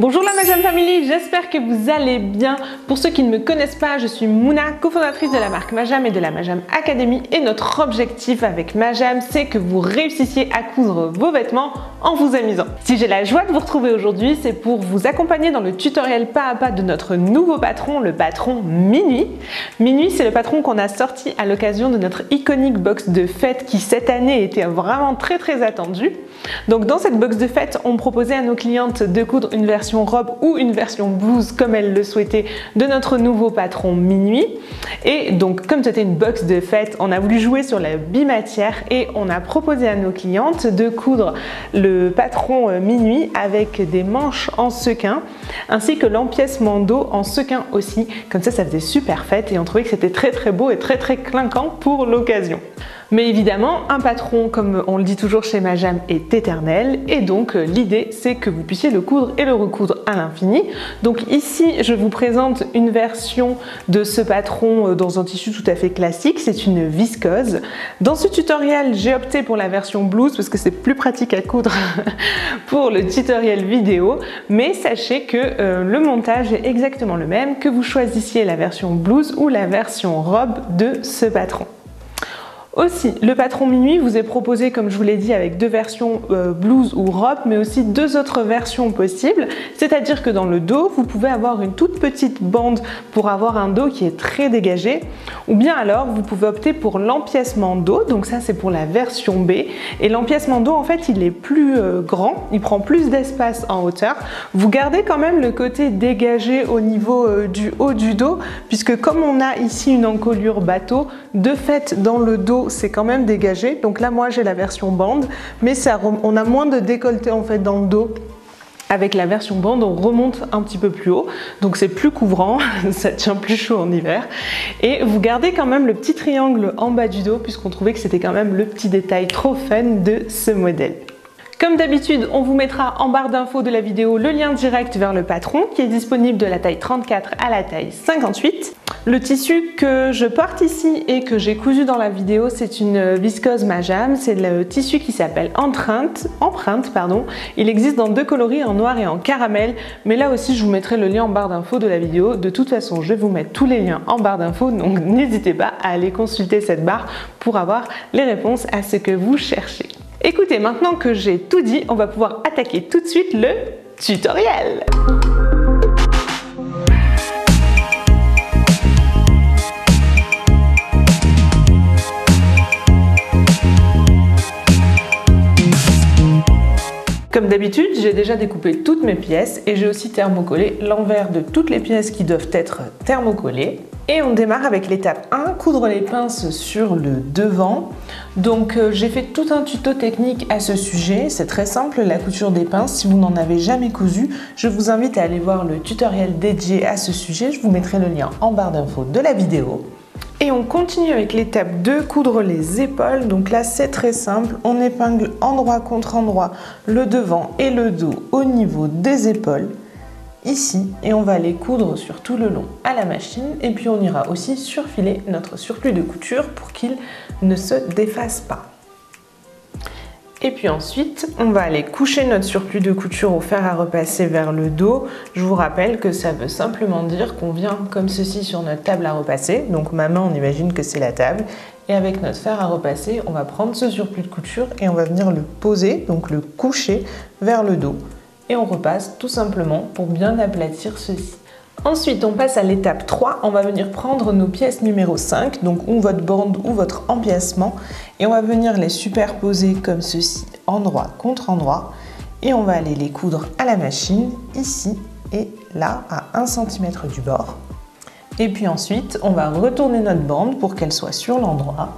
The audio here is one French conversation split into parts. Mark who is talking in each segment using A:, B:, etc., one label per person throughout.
A: Bonjour la Majam Family, j'espère que vous allez bien. Pour ceux qui ne me connaissent pas, je suis Mouna, cofondatrice de la marque Majam et de la Majam Academy. Et notre objectif avec Majam, c'est que vous réussissiez à coudre vos vêtements en vous amusant. Si j'ai la joie de vous retrouver aujourd'hui, c'est pour vous accompagner dans le tutoriel pas à pas de notre nouveau patron, le patron Minuit. Minuit, c'est le patron qu'on a sorti à l'occasion de notre iconique box de fête qui cette année était vraiment très attendue. Donc dans cette box de fête, on proposait à nos clientes de coudre une version robe ou une version blouse comme elles le souhaitaient de notre nouveau patron Minuit. Et donc comme c'était une box de fête, on a voulu jouer sur la bimatière et on a proposé à nos clientes de coudre le patron Minuit avec des manches en sequin ainsi que l'empiècement dos en sequin aussi. Comme ça faisait super fête et on trouvait que c'était très beau et très clinquant pour l'occasion. Mais évidemment, un patron, comme on le dit toujours chez Majam, est éternel et donc l'idée c'est que vous puissiez le coudre et le recoudre à l'infini. Donc ici, je vous présente une version de ce patron dans un tissu tout à fait classique, c'est une viscose. Dans ce tutoriel, j'ai opté pour la version blouse parce que c'est plus pratique à coudre pour le tutoriel vidéo, mais sachez que le montage est exactement le même, que vous choisissiez la version blouse ou la version robe de ce patron. Aussi, le patron Minuit vous est proposé, comme je vous l'ai dit, avec deux versions blouse ou robe, mais aussi deux autres versions possibles. C'est-à-dire que dans le dos, vous pouvez avoir une toute petite bande pour avoir un dos qui est très dégagé. Ou bien alors, vous pouvez opter pour l'empiècement dos. Donc ça, c'est pour la version B. Et l'empiècement dos, en fait, il est plus grand. Il prend plus d'espace en hauteur. Vous gardez quand même le côté dégagé au niveau du haut du dos, puisque comme on a ici une encolure bateau, de fait, dans le dos, c'est quand même dégagé. Donc là, moi, j'ai la version bande, mais on a moins de décolleté en fait dans le dos. Avec la version bande, on remonte un petit peu plus haut, donc c'est plus couvrant, ça tient plus chaud en hiver. Et vous gardez quand même le petit triangle en bas du dos, puisqu'on trouvait que c'était quand même le petit détail trop fun de ce modèle. Comme d'habitude, on vous mettra en barre d'infos de la vidéo le lien direct vers le patron qui est disponible de la taille 34 à la taille 58. Le tissu que je porte ici et que j'ai cousu dans la vidéo, c'est une viscose Majam. C'est le tissu qui s'appelle Empreinte. Il existe dans deux coloris, en noir et en caramel. Mais là aussi, je vous mettrai le lien en barre d'infos de la vidéo. De toute façon, je vais vous mettre tous les liens en barre d'infos. Donc n'hésitez pas à aller consulter cette barre pour avoir les réponses à ce que vous cherchez. Écoutez, maintenant que j'ai tout dit, on va pouvoir attaquer tout de suite le tutoriel. Comme d'habitude, j'ai déjà découpé toutes mes pièces et j'ai aussi thermocollé l'envers de toutes les pièces qui doivent être thermocollées. Et on démarre avec l'étape 1, coudre les pinces sur le devant. Donc j'ai fait tout un tuto technique à ce sujet, c'est très simple la couture des pinces. Si vous n'en avez jamais cousu, je vous invite à aller voir le tutoriel dédié à ce sujet. Je vous mettrai le lien en barre d'infos de la vidéo. Et on continue avec l'étape 2, coudre les épaules. Donc là c'est très simple, on épingle endroit contre endroit le devant et le dos au niveau des épaules. Ici, et on va les coudre sur tout le long à la machine et puis on ira aussi surfiler notre surplus de couture pour qu'il ne se défasse pas. Et puis ensuite, on va aller coucher notre surplus de couture au fer à repasser vers le dos. Je vous rappelle que ça veut simplement dire qu'on vient comme ceci sur notre table à repasser. Donc ma main, on imagine que c'est la table. Et avec notre fer à repasser, on va prendre ce surplus de couture et on va venir le poser, donc le coucher vers le dos. Et on repasse tout simplement pour bien aplatir ceci. Ensuite, on passe à l'étape 3. On va venir prendre nos pièces numéro 5, donc ou votre bande ou votre empiècement, et on va venir les superposer comme ceci, endroit contre endroit, et on va aller les coudre à la machine, ici et là, à 1 cm du bord. Et puis ensuite, on va retourner notre bande pour qu'elle soit sur l'endroit.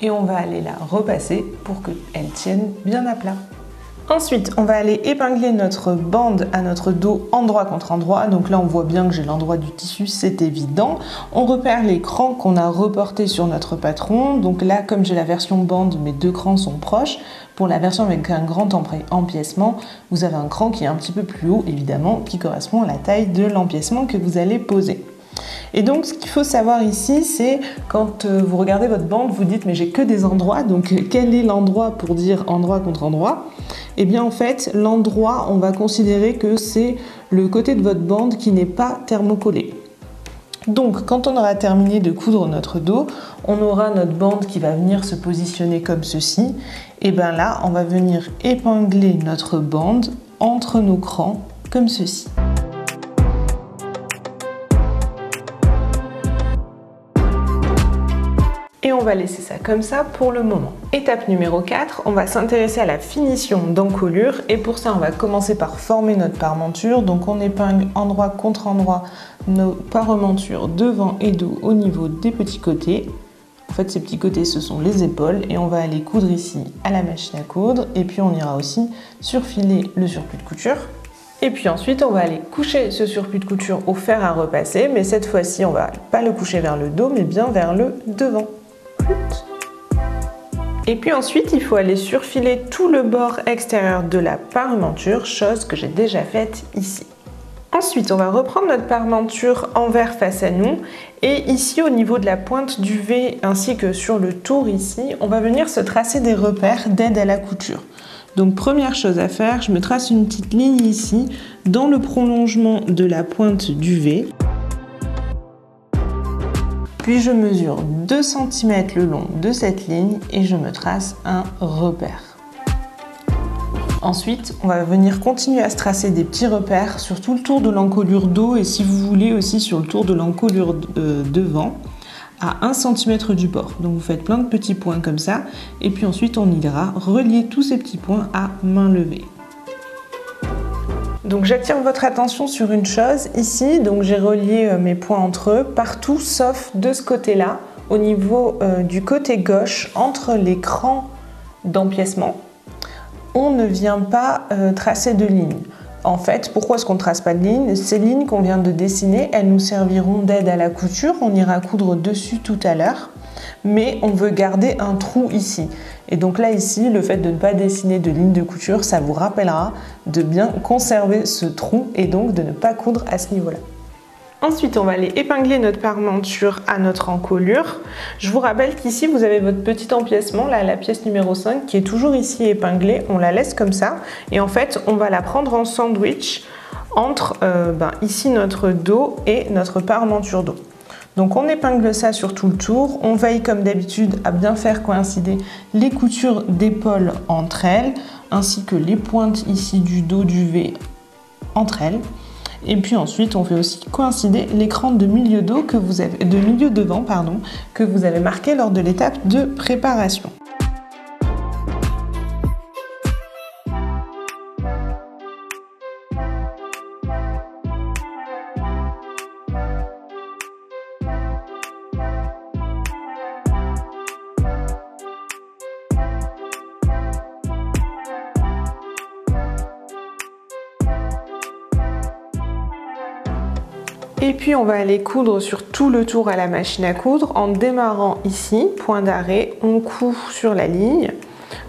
A: Et on va aller la repasser pour qu'elle tienne bien à plat. Ensuite, on va aller épingler notre bande à notre dos endroit contre endroit. Donc là, on voit bien que j'ai l'endroit du tissu, c'est évident. On repère les crans qu'on a reportés sur notre patron. Donc là, comme j'ai la version bande, mes deux crans sont proches. Pour la version avec un grand empiècement, vous avez un cran qui est un petit peu plus haut, évidemment, qui correspond à la taille de l'empiècement que vous allez poser. Et donc ce qu'il faut savoir ici, c'est quand vous regardez votre bande, vous dites mais j'ai que des endroits, donc quel est l'endroit pour dire endroit contre endroit? Eh bien en fait, l'endroit, on va considérer que c'est le côté de votre bande qui n'est pas thermocollé. Donc quand on aura terminé de coudre notre dos, on aura notre bande qui va venir se positionner comme ceci. Et bien là, on va venir épingler notre bande entre nos crans comme ceci. Et on va laisser ça comme ça pour le moment. Étape numéro 4, on va s'intéresser à la finition d'encolure et pour ça on va commencer par former notre parementure. Donc on épingle endroit contre endroit nos parementures devant et dos au niveau des petits côtés. En fait ces petits côtés ce sont les épaules et on va aller coudre ici à la machine à coudre et puis on ira aussi surfiler le surplus de couture. Et puis ensuite, on va aller coucher ce surplus de couture au fer à repasser, mais cette fois-ci, on va pas le coucher vers le dos, mais bien vers le devant. Et puis ensuite, il faut aller surfiler tout le bord extérieur de la parementure, chose que j'ai déjà faite ici. Ensuite, on va reprendre notre parementure envers face à nous et ici au niveau de la pointe du V ainsi que sur le tour ici, on va venir se tracer des repères d'aide à la couture. Donc première chose à faire, je me trace une petite ligne ici dans le prolongement de la pointe du V. Puis je mesure 2 cm le long de cette ligne et je me trace un repère. Ensuite, on va venir continuer à se tracer des petits repères sur tout le tour de l'encolure dos et si vous voulez aussi sur le tour de l'encolure devant à 1 cm du bord. Donc vous faites plein de petits points comme ça et puis ensuite on ira relier tous ces petits points à main levée. Donc j'attire votre attention sur une chose ici, donc j'ai relié mes points entre eux partout sauf de ce côté-là, au niveau du côté gauche entre les crans d'empiècement. On ne vient pas tracer de ligne. En fait, pourquoi est-ce qu'on ne trace pas de ligne? Ces lignes qu'on vient de dessiner, elles nous serviront d'aide à la couture. On ira coudre dessus tout à l'heure, mais on veut garder un trou ici. Et donc là, ici, le fait de ne pas dessiner de ligne de couture, ça vous rappellera de bien conserver ce trou et donc de ne pas coudre à ce niveau-là. Ensuite, on va aller épingler notre parementure à notre encolure. Je vous rappelle qu'ici, vous avez votre petit empiècement, là, la pièce numéro 5, qui est toujours ici épinglée. On la laisse comme ça. Et en fait, on va la prendre en sandwich entre ici notre dos et notre parementure dos. Donc on épingle ça sur tout le tour. On veille comme d'habitude à bien faire coïncider les coutures d'épaule entre elles, ainsi que les pointes ici du dos du V entre elles. Et puis ensuite, on fait aussi coïncider l'écran de milieu dos que vous avez, de milieu devant, pardon, que vous avez marqué lors de l'étape de préparation. Et puis on va aller coudre sur tout le tour à la machine à coudre en démarrant ici, point d'arrêt, on coud sur la ligne.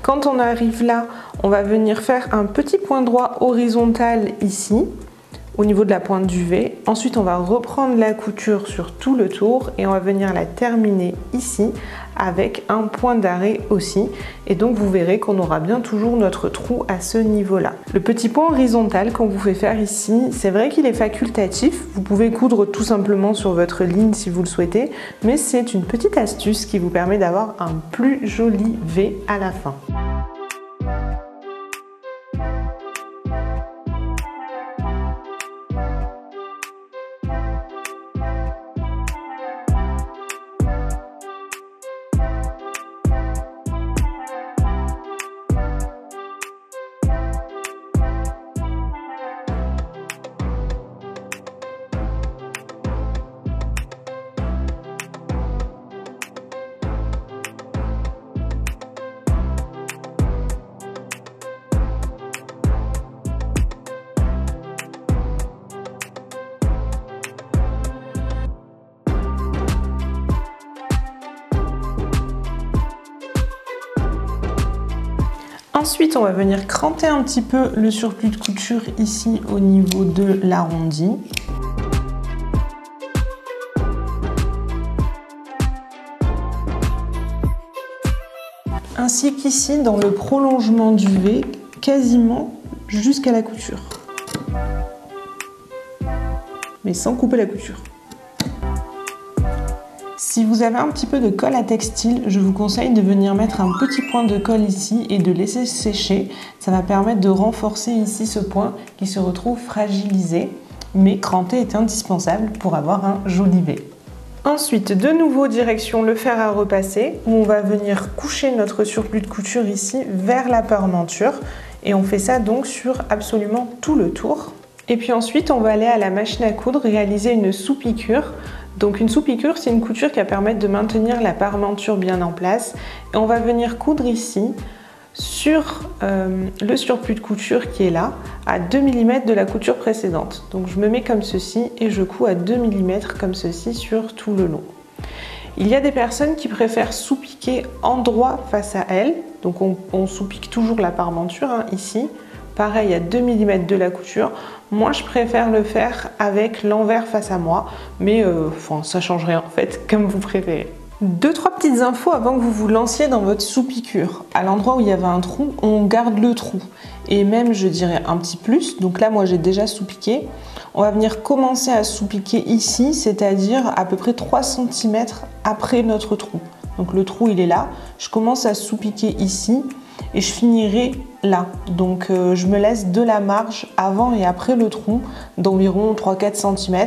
A: Quand on arrive là, on va venir faire un petit point droit horizontal ici, au niveau de la pointe du V. Ensuite, on va reprendre la couture sur tout le tour et on va venir la terminer ici avec un point d'arrêt aussi. Et donc, vous verrez qu'on aura bien toujours notre trou à ce niveau-là. Le petit point horizontal qu'on vous fait faire ici, c'est vrai qu'il est facultatif. Vous pouvez coudre tout simplement sur votre ligne si vous le souhaitez, mais c'est une petite astuce qui vous permet d'avoir un plus joli V à la fin. Ensuite, on va venir cranter un petit peu le surplus de couture ici au niveau de l'arrondi. ainsi qu'ici dans le prolongement du V, quasiment jusqu'à la couture. Mais sans couper la couture. Si vous avez un petit peu de colle à textile, je vous conseille de venir mettre un petit point de colle ici et de laisser sécher. Ça va permettre de renforcer ici ce point qui se retrouve fragilisé, mais cranté est indispensable pour avoir un joli V. Ensuite, de nouveau direction le fer à repasser, où on va venir coucher notre surplus de couture ici vers la parmenture. Et on fait ça donc sur absolument tout le tour. Et puis ensuite, on va aller à la machine à coudre réaliser une sous-piqûre. Donc une sous-piqûre, c'est une couture qui va permettre de maintenir la parmenture bien en place. Et on va venir coudre ici sur le surplus de couture qui est là, à 2 mm de la couture précédente. Donc je me mets comme ceci et je couds à 2 mm comme ceci sur tout le long. Il y a des personnes qui préfèrent sous-piquer endroit face à elles. Donc on sous-pique toujours la parmenture ici. Pareil à 2 mm de la couture. Moi je préfère le faire avec l'envers face à moi, mais ça change rien en fait, comme vous préférez. 2-3 petites infos avant que vous vous lanciez dans votre sous-piqûre. À l'endroit où il y avait un trou, on garde le trou. Et même je dirais un petit plus, donc là moi j'ai déjà sous-piqué. On va venir commencer à sous-piquer ici, c'est-à-dire à peu près 3 cm après notre trou. Donc le trou il est là, je commence à sous-piquer ici et je finirai là. Donc je me laisse de la marge avant et après le trou d'environ 3-4 cm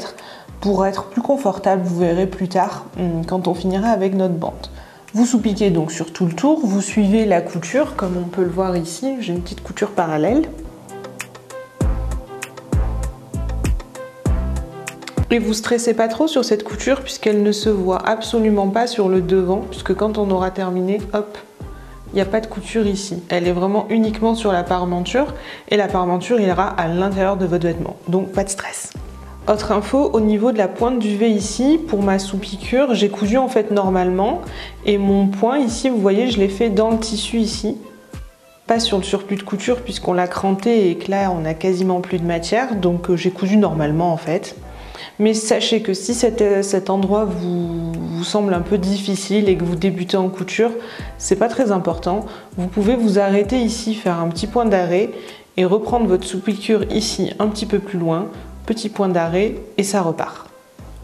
A: pour être plus confortable, vous verrez plus tard quand on finira avec notre bande. Vous sous-piquez donc sur tout le tour, vous suivez la couture comme on peut le voir ici, j'ai une petite couture parallèle. Et vous stressez pas trop sur cette couture puisqu'elle ne se voit absolument pas sur le devant, puisque quand on aura terminé, hop, il n'y a pas de couture ici. Elle est vraiment uniquement sur la parmenture et la parmenture ira à l'intérieur de votre vêtement, donc pas de stress. Autre info, au niveau de la pointe du V ici, pour ma sous-piqûre, j'ai cousu en fait normalement et mon point ici, vous voyez, je l'ai fait dans le tissu ici, pas sur le surplus de couture puisqu'on l'a cranté et que là on a quasiment plus de matière, donc j'ai cousu normalement en fait. Mais sachez que si cet endroit vous semble un peu difficile et que vous débutez en couture, c'est pas très important. Vous pouvez vous arrêter ici, faire un petit point d'arrêt et reprendre votre sous-piqûre ici un petit peu plus loin, petit point d'arrêt et ça repart.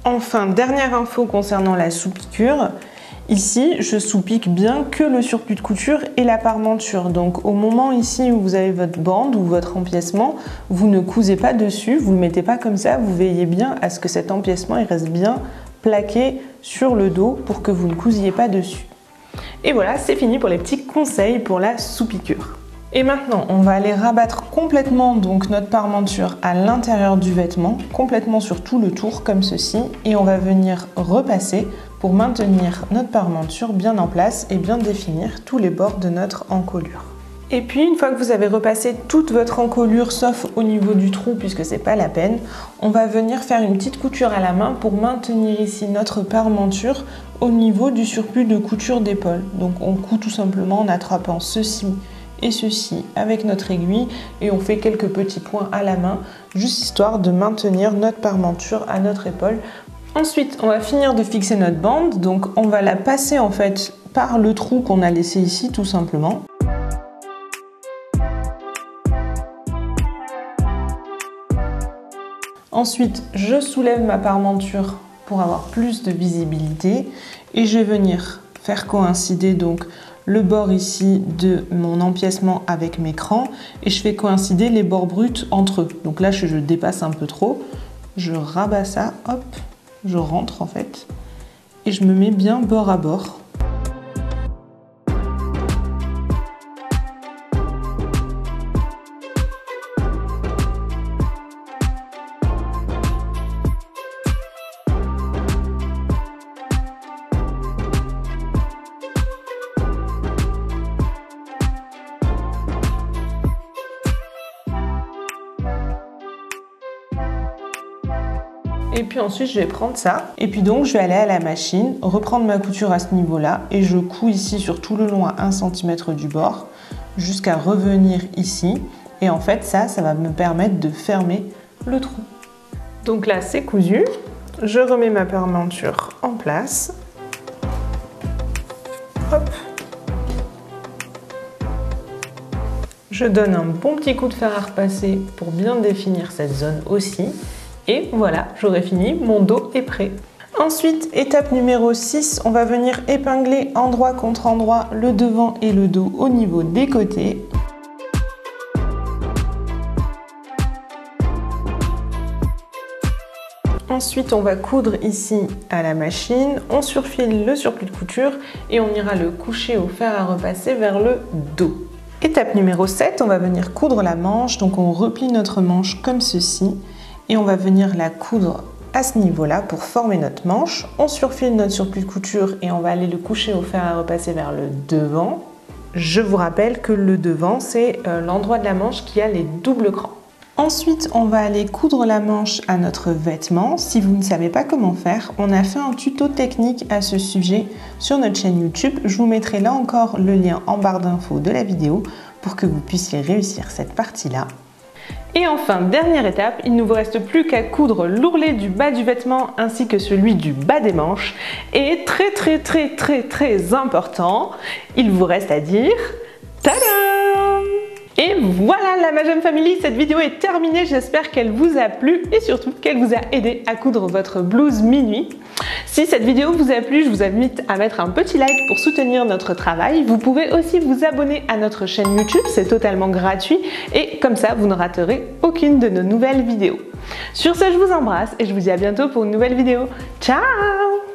A: Enfin, dernière info concernant la sous-piqûre. Ici, je sous-pique bien que le surplus de couture et la parmenture. Donc au moment ici où vous avez votre bande ou votre empiècement, vous ne cousez pas dessus, vous ne le mettez pas comme ça, vous veillez bien à ce que cet empiècement il reste bien plaqué sur le dos pour que vous ne cousiez pas dessus. Et voilà, c'est fini pour les petits conseils pour la sous-piqûre. Et maintenant, on va aller rabattre complètement donc notre parmenture à l'intérieur du vêtement, complètement sur tout le tour comme ceci, et on va venir repasser pour maintenir notre parmenture bien en place et bien définir tous les bords de notre encolure. Et puis une fois que vous avez repassé toute votre encolure sauf au niveau du trou puisque c'est pas la peine, on va venir faire une petite couture à la main pour maintenir ici notre parmenture au niveau du surplus de couture d'épaule. Donc on coud tout simplement en attrapant ceci et ceci avec notre aiguille et on fait quelques petits points à la main juste histoire de maintenir notre parmenture à notre épaule. Ensuite, on va finir de fixer notre bande, donc on va la passer en fait par le trou qu'on a laissé ici tout simplement. Ensuite, je soulève ma parmenture pour avoir plus de visibilité et je vais venir faire coïncider donc le bord ici de mon empiècement avec mes crans et je fais coïncider les bords bruts entre eux. Donc là, je dépasse un peu trop, je rabats ça, hop. Je rentre en fait et je me mets bien bord à bord. Et puis ensuite je vais prendre ça et puis donc je vais aller à la machine, reprendre ma couture à ce niveau là et je couds ici sur tout le long à 1 cm du bord jusqu'à revenir ici et en fait ça va me permettre de fermer le trou. Donc là c'est cousu, je remets ma parmenture en place, hop. Je donne un bon petit coup de fer à repasser pour bien définir cette zone aussi. Et voilà, j'aurai fini, mon dos est prêt. Ensuite, étape numéro 6, on va venir épingler endroit contre endroit le devant et le dos au niveau des côtés. Ensuite, on va coudre ici à la machine, on surfile le surplus de couture et on ira le coucher au fer à repasser vers le dos. Étape numéro 7, on va venir coudre la manche, donc on replie notre manche comme ceci et on va venir la coudre à ce niveau-là pour former notre manche. On surfile notre surplus de couture et on va aller le coucher au fer à repasser vers le devant. Je vous rappelle que le devant, c'est l'endroit de la manche qui a les doubles crans. Ensuite, on va aller coudre la manche à notre vêtement. Si vous ne savez pas comment faire, on a fait un tuto technique à ce sujet sur notre chaîne YouTube. Je vous mettrai là encore le lien en barre d'infos de la vidéo pour que vous puissiez réussir cette partie-là. Et enfin, dernière étape, il ne vous reste plus qu'à coudre l'ourlet du bas du vêtement ainsi que celui du bas des manches. Et très important, il vous reste à dire tadam! Et voilà la Majam Family, cette vidéo est terminée, j'espère qu'elle vous a plu et surtout qu'elle vous a aidé à coudre votre blouse minuit. Si cette vidéo vous a plu, je vous invite à mettre un petit like pour soutenir notre travail. Vous pouvez aussi vous abonner à notre chaîne YouTube, c'est totalement gratuit et comme ça vous ne raterez aucune de nos nouvelles vidéos. Sur ce, je vous embrasse et je vous dis à bientôt pour une nouvelle vidéo. Ciao!